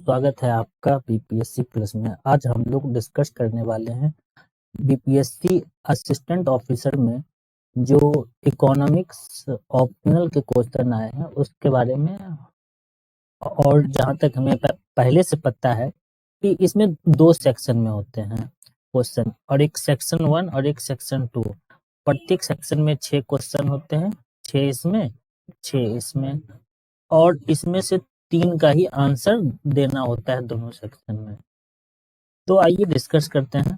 स्वागत है आपका बीपीएससी प्लस में। आज हम लोग डिस्कस करने वाले हैं बीपीएससी असिस्टेंट ऑफिसर में जो इकोनॉमिक्स ऑप्शनल के क्वेश्चन आए हैं उसके बारे में। और जहां तक हमें पहले से पता है कि इसमें दो सेक्शन में होते हैं क्वेश्चन, और एक सेक्शन 1 और एक सेक्शन 2। प्रत्येक सेक्शन में 6 क्वेश्चन होते हैं, 6 इसमें 6 इसमें, और इसमें से 3 का ही आंसर देना होता है दोनों सेक्शन में। तो आइए डिस्कस करते हैं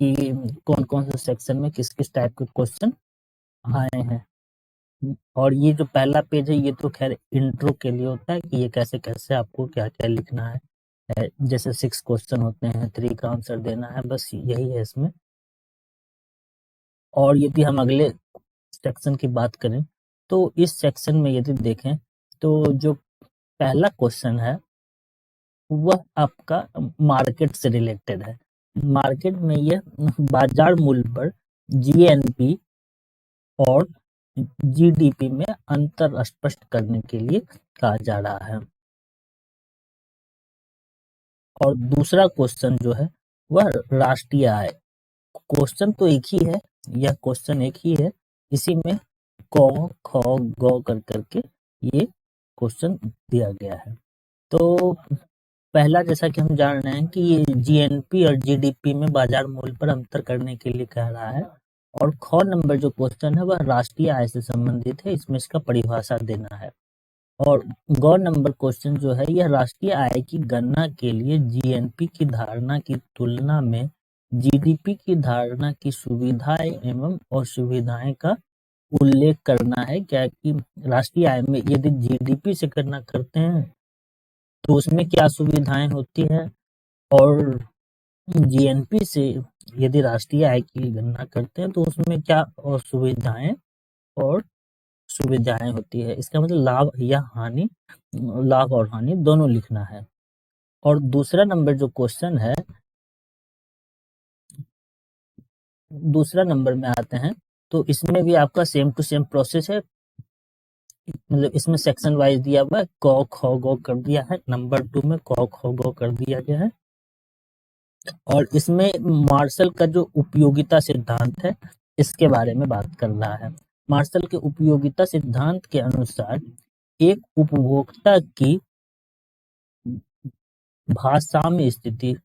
कि कौन कौन से सेक्शन में किस किस टाइप के क्वेश्चन आए हैं। और ये जो पहला पेज है ये तो खैर इंट्रो के लिए होता है कि ये कैसे कैसे आपको क्या क्या लिखना है। जैसे 6 क्वेश्चन होते हैं, 3 का आंसर देना है, बस यही है इसमें। और यदि हम अगले सेक्शन की बात करें तो इस सेक्शन में यदि देखें तो जो पहला क्वेश्चन है वह आपका मार्केट से रिलेटेड है। मार्केट में यह बाजार मूल्य पर जीएनपी और जीडीपी में अंतर स्पष्ट करने के लिए कहा जा रहा है। और दूसरा क्वेश्चन जो है वह राष्ट्रीय आय। क्वेश्चन तो एक ही है, यह क्वेश्चन एक ही है, इसी में क ख ग कर करके ये क्वेश्चन दिया गया है। तो पहला, जैसा कि हम जान रहे हैं कि ये जीएनपी और जीडीपी में बाजार मूल्य पर अंतर करने के लिए कह रहा है। और ख नंबर जो क्वेश्चन है वह राष्ट्रीय आय से संबंधित है, इसमें इसका परिभाषा देना है। और ग नंबर क्वेश्चन जो है यह राष्ट्रीय आय की गणना के लिए जीएनपी की धारणा की तुलना में जीडीपी की धारणा की सुविधाएं एवं असुविधाएं का उल्लेख करना है। क्या कि राष्ट्रीय आय में यदि जीडीपी से गणना करते हैं तो उसमें क्या सुविधाएं होती है, और जीएनपी से यदि राष्ट्रीय आय की गणना करते हैं तो उसमें क्या असुविधाएं और सुविधाएं होती है। इसका मतलब लाभ या हानि, लाभ और हानि दोनों लिखना है। और दूसरा नंबर जो क्वेश्चन है, दूसरा नंबर में आते हैं तो इसमें भी आपका सेम टू सेम प्रोसेस है। मतलब इसमें सेक्शन वाइज दिया हुआ है, क ख ग कर दिया है, नंबर 2 में क ख ग कर दिया गया है। और इसमें मार्शल का जो उपयोगिता सिद्धांत है इसके बारे में बात कर रहा है। मार्शल के उपयोगिता सिद्धांत के अनुसार एक उपभोक्ता की भाषाम्य स्थिति,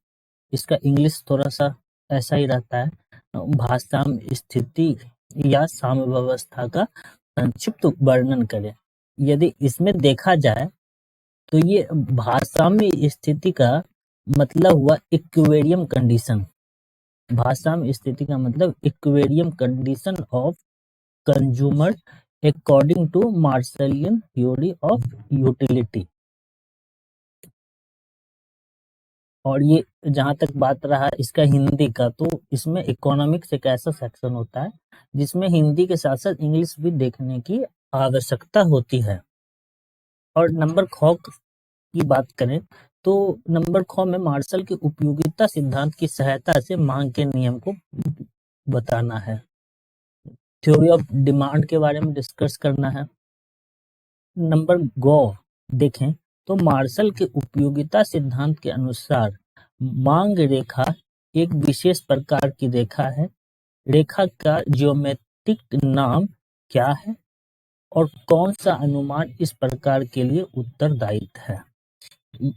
इसका इंग्लिश थोड़ा सा ऐसा ही रहता है, भाषाम्य स्थिति या साम्यावस्था का संक्षिप्त वर्णन करें। यदि इसमें देखा जाए तो ये भाषाम्य स्थिति का मतलब हुआ इक्विलिब्रियम कंडीशन। भाषाम्य स्थिति का मतलब equilibrium condition of consumer according to Marshallian theory of utility. और ये जहां तक बात रहा इसका हिंदी का, तो इसमें इकोनॉमिक्स एक ऐसा सेक्शन होता है जिसमें हिंदी के साथ साथ इंग्लिश भी देखने की आवश्यकता होती है। और नंबर ख की बात करें तो नंबर ख में मार्शल के उपयोगिता सिद्धांत की सहायता से मांग के नियम को बताना है। थ्योरी ऑफ डिमांड के बारे में डिस्कस करना है। नंबर ग देखें तो मार्शल के उपयोगिता सिद्धांत के अनुसार मांग रेखा एक विशेष प्रकार की रेखा है। रेखा का ज्योमेट्रिक नाम क्या है और कौन सा अनुमान इस प्रकार के लिए उत्तरदायी है,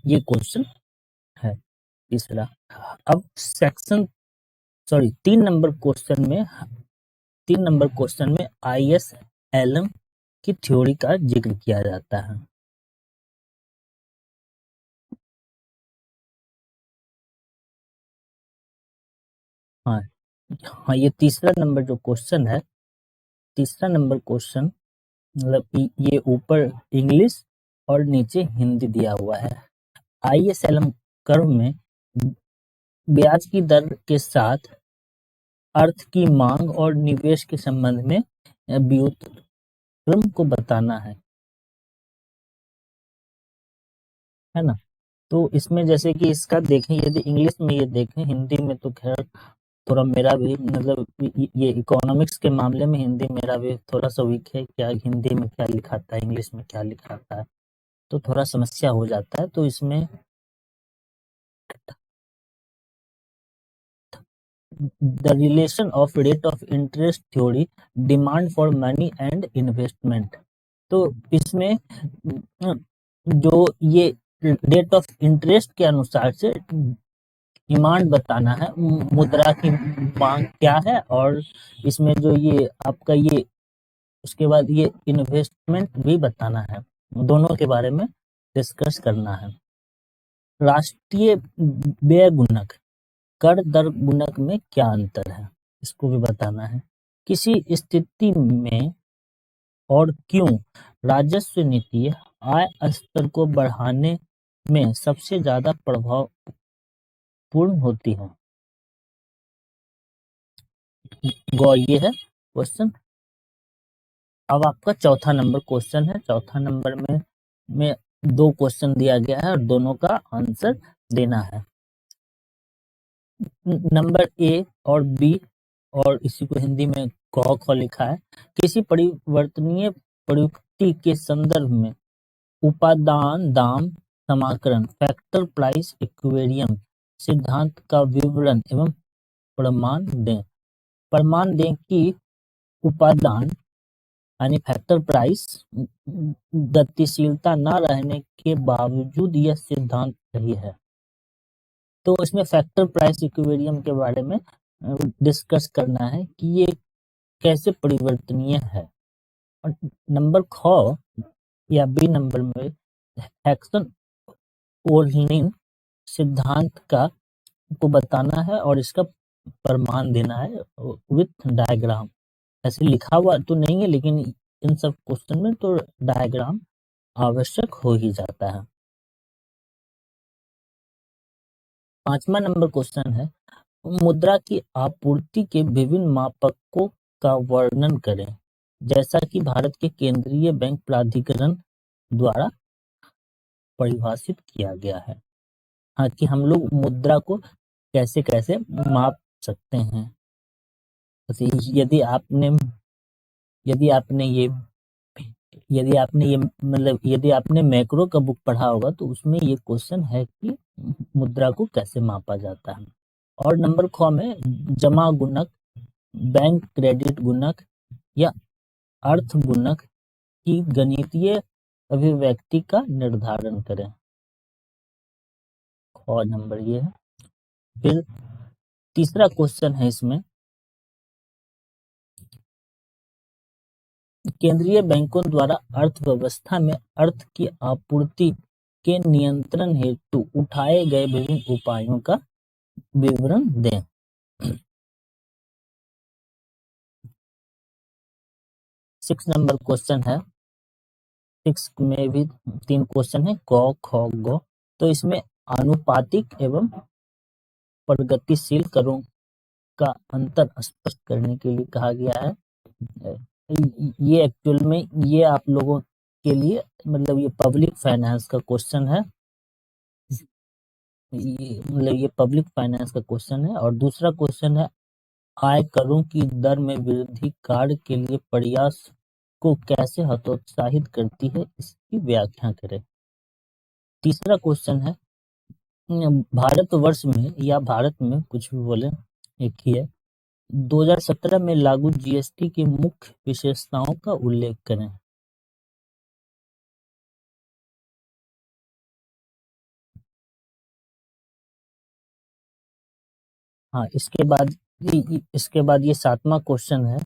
ये क्वेश्चन है तीसरा। अब सेक्शन 3 नंबर क्वेश्चन में ISLM की थ्योरी का जिक्र किया जाता है। हाँ, ये तीसरा नंबर जो क्वेश्चन है, तीसरा नंबर क्वेश्चन मतलब ये ऊपर इंग्लिश और नीचे हिंदी दिया हुआ है। ISLM कर्व में ब्याज की दर के साथ अर्थ की मांग और निवेश के संबंध में व्युत्क्रम को बताना है ना। तो इसमें जैसे कि इसका देखें, यदि इंग्लिश में ये देखें, हिंदी में तो खैर थोड़ा मेरा भी मतलब ये इकोनॉमिक्स के मामले में हिंदी मेरा भी थोड़ा सा वीक है, क्या हिंदी में क्या लिखा था इंग्लिश में क्या लिखा था। तो थोड़ा समस्या हो जाता है। तो इसमें the relation of rate of interest theory, demand for money and investment. तो इसमें जो ये रेट ऑफ इंटरेस्ट के अनुसार से डिमांड बताना है, मुद्रा की मांग क्या है, और इसमें जो ये आपका ये उसके बाद ये इन्वेस्टमेंट भी बताना है। दोनों के बारे में डिस्कस करना है। राष्ट्रीय व्यय गुणक, कर दर गुणक में क्या अंतर है, इसको भी बताना है। किसी स्थिति में और क्यों राजस्व नीति आय स्तर को बढ़ाने में सबसे ज्यादा प्रभावपूर्ण होती है। ये है क्वेश्चन। अब आपका चौथा नंबर क्वेश्चन है। चौथा नंबर में 2 क्वेश्चन दिया गया है और दोनों का आंसर देना है। नंबर ए और बी, और इसी को हिंदी में क ख लिखा है। किसी परिवर्तनीय प्रयुक्ति के संदर्भ में उपादान दाम समाकलन, फैक्टर प्राइस इक्विलिब्रियम सिद्धांत का विवरण एवं प्रमाण दें। प्रमाण दें कि उपादान यानी फैक्टर प्राइस गतिशीलता न रहने के बावजूद यह सिद्धांत सही है। तो इसमें फैक्टर प्राइस इक्विलिब्रियम के बारे में डिस्कस करना है कि ये कैसे परिवर्तनीय है। और नंबर ख या बी नंबर में एक्शन ओर्लिन सिद्धांत का को बताना है और इसका प्रमाण देना है विथ डायग्राम। ऐसे लिखा हुआ तो नहीं है, लेकिन इन सब क्वेश्चन में तो डायग्राम आवश्यक हो ही जाता है। 5वां नंबर क्वेश्चन है, मुद्रा की आपूर्ति के विभिन्न मापकों का वर्णन करें, जैसा कि भारत के केंद्रीय बैंक प्राधिकरण द्वारा परिभाषित किया गया है। हाँ, कि हम लोग मुद्रा को कैसे कैसे माप सकते हैं। यदि आपने मतलब यदि आपने मैक्रो का बुक पढ़ा होगा तो उसमें ये क्वेश्चन है कि मुद्रा को कैसे मापा जाता है। और नंबर ख में जमा गुणक, बैंक क्रेडिट गुणक या अर्थ गुणक की गणितीय अभिव्यक्ति का निर्धारण करें। और नंबर ये है। फिर तीसरा क्वेश्चन है इसमें, केंद्रीय बैंकों द्वारा अर्थव्यवस्था में अर्थ की आपूर्ति के नियंत्रण हेतु उठाए गए विभिन्न उपायों का विवरण दें। 6 नंबर क्वेश्चन है। 6 में भी 3 क्वेश्चन है, क ख ग। तो इसमें आनुपातिक एवं प्रगतिशील करों का अंतर स्पष्ट करने के लिए कहा गया है। ये एक्चुअल में ये आप लोगों के लिए मतलब ये पब्लिक फाइनेंस का क्वेश्चन है। ये पब्लिक फाइनेंस का क्वेश्चन है। और दूसरा क्वेश्चन है, आय करों की दर में वृद्धि कार्य के लिए प्रयास को कैसे हतोत्साहित करती है, इसकी व्याख्या करें। तीसरा क्वेश्चन है, भारतवर्ष में या भारत में कुछ भी बोले एक ही है, 2017 में लागू जीएसटी की मुख्य विशेषताओं का उल्लेख करें। हाँ, इसके बाद ये 7वां क्वेश्चन है,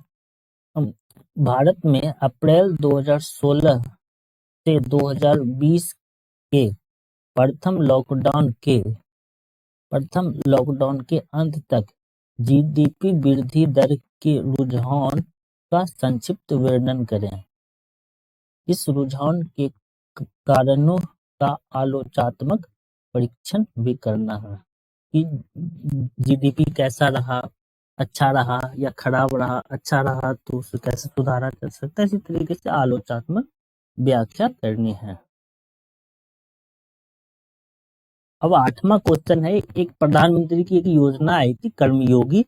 भारत में अप्रैल 2016 से 2020 के प्रथम लॉकडाउन के अंत तक जीडीपी वृद्धि दर के रुझान का संक्षिप्त वर्णन करें। इस रुझान के कारणों का आलोचनात्मक परीक्षण भी करना है कि जीडीपी कैसा रहा, अच्छा रहा या खराब रहा। अच्छा रहा तो उसे कैसे सुधारा जा सकता है, इसी तरीके से आलोचनात्मक व्याख्या करनी है। अब 8वां क्वेश्चन है, एक प्रधानमंत्री की एक योजना आई थी, कर्मयोगी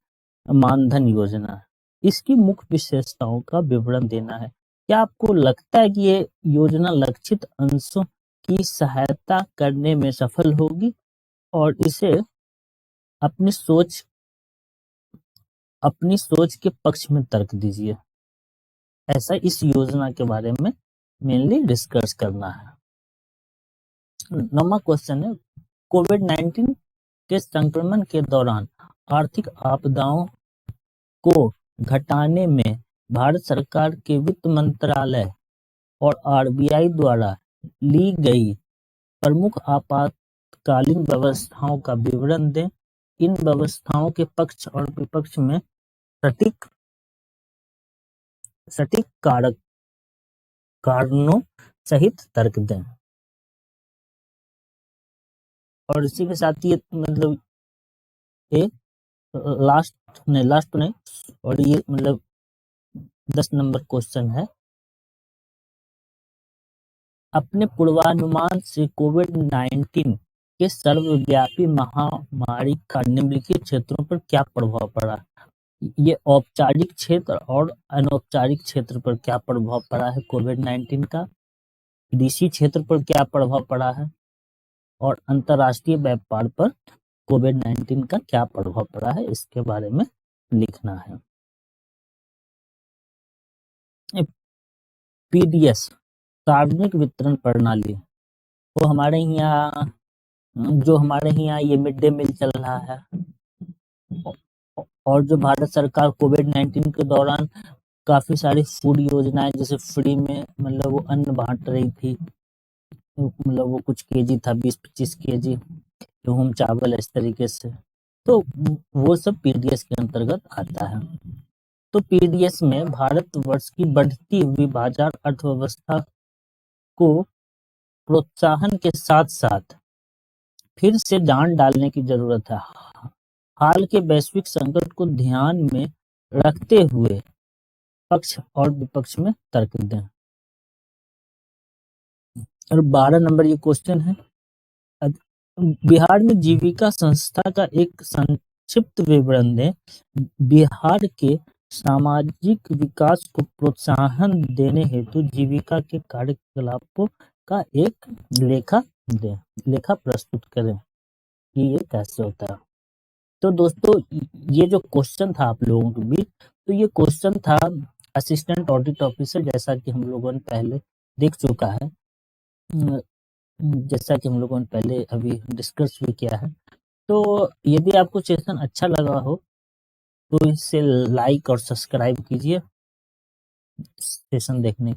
मानधन योजना। इसकी मुख्य विशेषताओं का विवरण देना है। क्या आपको लगता है कि ये योजना लक्षित अंशों की सहायता करने में सफल होगी और इसे अपनी सोच के पक्ष में तर्क दीजिए। ऐसा इस योजना के बारे में मेनली डिस्कस करना है। 9वां क्वेश्चन है, कोविड-19 के संक्रमण के दौरान आर्थिक आपदाओं को घटाने में भारत सरकार के वित्त मंत्रालय और आरबीआई द्वारा ली गई प्रमुख आपातकालीन व्यवस्थाओं का विवरण दें। इन व्यवस्थाओं के पक्ष और विपक्ष में सटीक कारणों सहित तर्क दें। और इसी के साथ ये मतलब लास्ट नहीं और ये मतलब 10 नंबर क्वेश्चन है, अपने पूर्वानुमान से कोविड-19 के सर्वव्यापी महामारी का निम्नलिखित क्षेत्रों पर क्या प्रभाव पड़ा। ये औपचारिक क्षेत्र और अनौपचारिक क्षेत्र पर क्या प्रभाव पड़ा है कोविड-19 का, कृषि क्षेत्र पर क्या प्रभाव पड़ा है और अंतर्राष्ट्रीय व्यापार पर कोविड-19 का क्या प्रभाव पड़ा है, इसके बारे में लिखना है। पीडीएस सार्वजनिक वितरण प्रणाली, वो हमारे यहाँ ये मिड डे मील चल रहा है और जो भारत सरकार कोविड-19 के दौरान काफी सारी फूड योजनाएं जैसे फ्री में मतलब वो अन्न बांट रही थी, मतलब वो कुछ केजी था 20-25 केजी गेहूं चावल इस तरीके से, तो वो सब पीडीएस के अंतर्गत आता है। तो पीडीएस में भारतवर्ष की बढ़ती हुई बाजार अर्थव्यवस्था को प्रोत्साहन के साथ साथ फिर से जान डालने की जरूरत है। हाल के वैश्विक संकट को ध्यान में रखते हुए पक्ष और विपक्ष में तर्क दें। और 12 नंबर ये क्वेश्चन है, बिहार में जीविका संस्था का एक संक्षिप्त विवरण दें। बिहार के सामाजिक विकास को प्रोत्साहन देने हेतु जीविका के कार्यकलापों का एक लेखा प्रस्तुत करें कि ये कैसे होता है। तो दोस्तों ये जो क्वेश्चन था आप लोगों के बीच, तो ये क्वेश्चन था असिस्टेंट ऑडिट ऑफिसर, जैसा कि हम लोगों ने पहले देख चुका है, जैसा कि हम लोगों ने पहले अभी डिस्कस भी किया है। तो यदि आपको सेशन अच्छा लगा हो तो इसे लाइक और सब्सक्राइब कीजिए सेशन देखने के